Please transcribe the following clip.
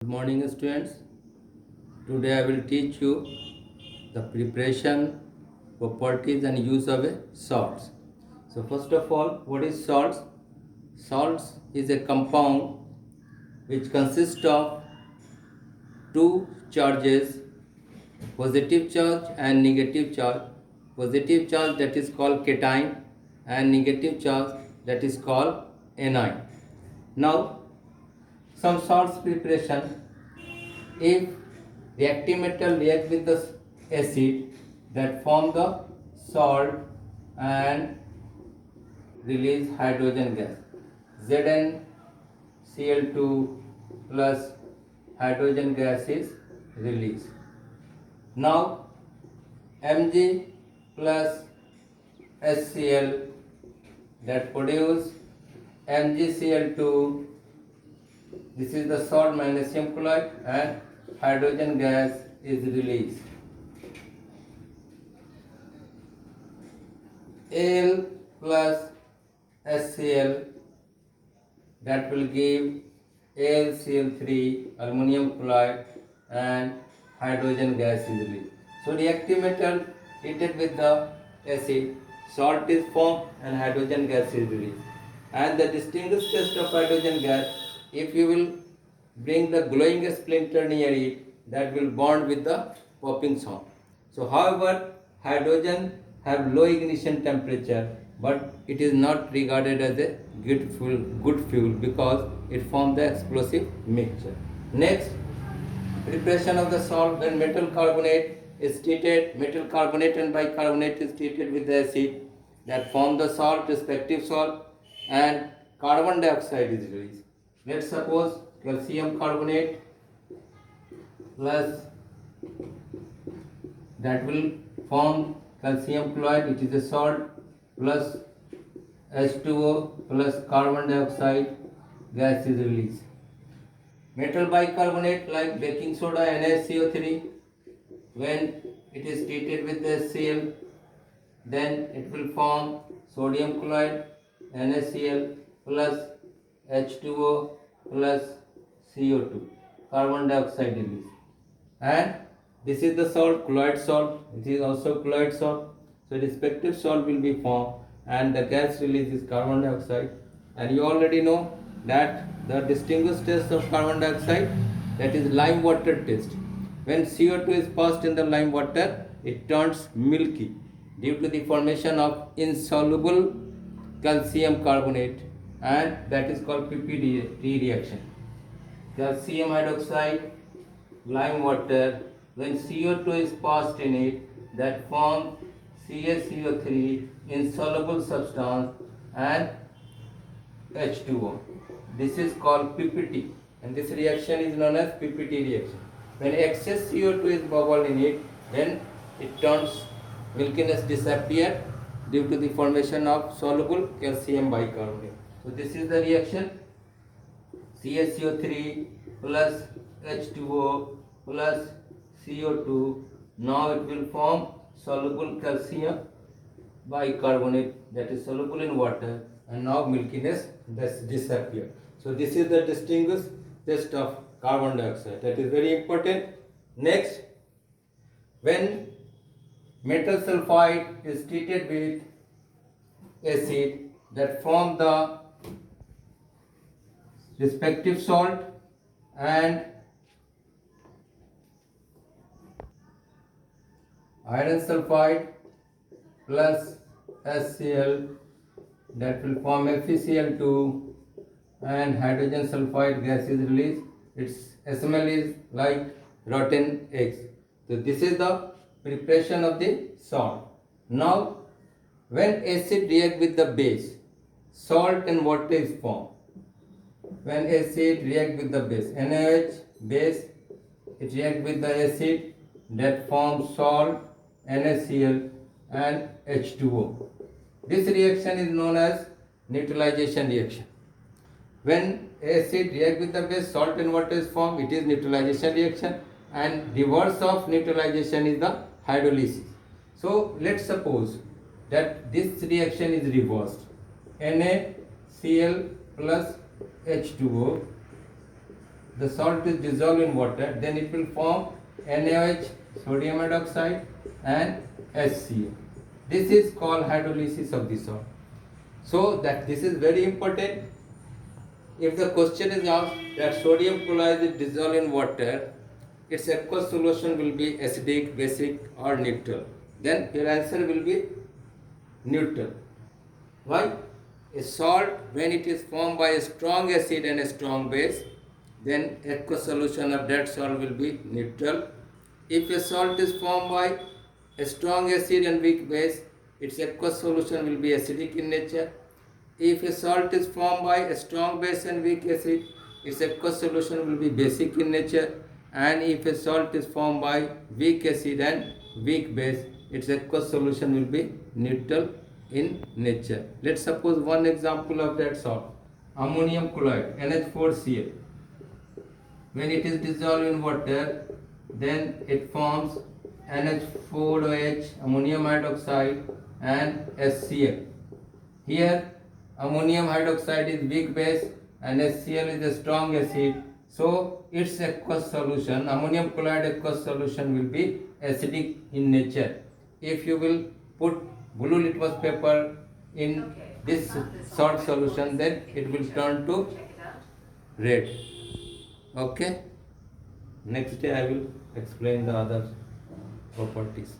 Good morning, students. Today I will teach you the preparation, properties, and use of salts. So, first of all, what is salts? Salts is a compound which consists of two charges, positive charge and negative charge. Positive charge, that is called cation, and negative charge, that is called anion. Now, some salts preparation. If reactive metal react with the acid, that form the salt and release hydrogen gas. ZnCl2 plus hydrogen gas is released. Now Mg plus HCl, that produce MgCl2. This is the salt magnesium chloride, and hydrogen gas is released. Al plus HCl, that will give AlCl3, aluminum chloride, and hydrogen gas is released. So reactive metal heated with the acid, salt is formed and hydrogen gas is released. And the distinguished test of hydrogen gas, if you will bring the glowing splinter near it, that will bond with the popping sound. So however, hydrogen have low ignition temperature, but it is not regarded as a good fuel because it forms the explosive mixture. Next, preparation of the salt. When metal carbonate is treated, metal carbonate and bicarbonate is treated with the acid, that form the salt, respective salt, and carbon dioxide is released. Let's suppose calcium carbonate plus, that will form calcium chloride, it is a salt, plus H2O plus carbon dioxide gas is released. Metal bicarbonate like baking soda NaCO3, when it is treated with HCl, then it will form sodium chloride NaCl plus H2O plus CO2, carbon dioxide release. And this is the salt, colloid salt. It is also colloid salt. So respective salt will be formed, and the gas release is carbon dioxide. And you already know that the distinguished test of carbon dioxide, that is lime water test. When CO2 is passed in the lime water, it turns milky due to the formation of insoluble calcium carbonate, and that is called PPD reaction. Calcium hydroxide, lime water, when CO2 is passed in it, that form CaCO3, insoluble substance, and H2O. This is called PPT, and this reaction is known as PPT reaction. When excess CO2 is bubbled in it, then it turns milkiness disappear due to the formation of soluble calcium bicarbonate. So this is the reaction. CaCO3 plus H2O plus CO2. Now it will form soluble calcium bicarbonate, that is soluble in water, and now milkiness does disappear. So this is the distinguished test of carbon dioxide. That is very important. Next, when metal sulfide is treated with acid, that form the respective salt and iron sulfide plus HCl, that will form FeCl2, and hydrogen sulfide gas is released. Its smell is like rotten eggs. So this is the preparation of the salt. Now when acid react with the base, salt and water is formed. When acid react with the base, NaOH base, it react with the acid, that forms salt, NaCl, and H2O. This reaction is known as neutralization reaction. When acid react with the base, salt and water is formed, it is neutralization reaction, and reverse of neutralization is the hydrolysis. So let's suppose that this reaction is reversed. NaCl plus H2O, the salt is dissolved in water, then it will form NaOH, sodium hydroxide, and HCl. This is called hydrolysis of the salt. So that this is very important. If the question is asked that sodium chloride is dissolved in water, its aqueous solution will be acidic, basic, or neutral. Then your answer will be neutral. Why? A salt, when it is formed by a strong acid and a strong base, then aqueous solution of that salt will be neutral. If a salt is formed by a strong acid and weak base, its aqueous solution will be acidic in nature. If a salt is formed by a strong base and weak acid, its aqueous solution will be basic in nature. And if a salt is formed by weak acid and weak base, its aqueous solution will be neutral in nature. Let's suppose one example of that salt, ammonium chloride, NH4Cl. When it is dissolved in water, then it forms NH4OH, ammonium hydroxide, and HCl. Here ammonium hydroxide is weak base and HCl is a strong acid. So its aqueous solution, ammonium chloride aqueous solution, will be acidic in nature. If you will put blue litmus paper in this salt solution, then it will turn to red. Okay. Next day I will explain the other properties.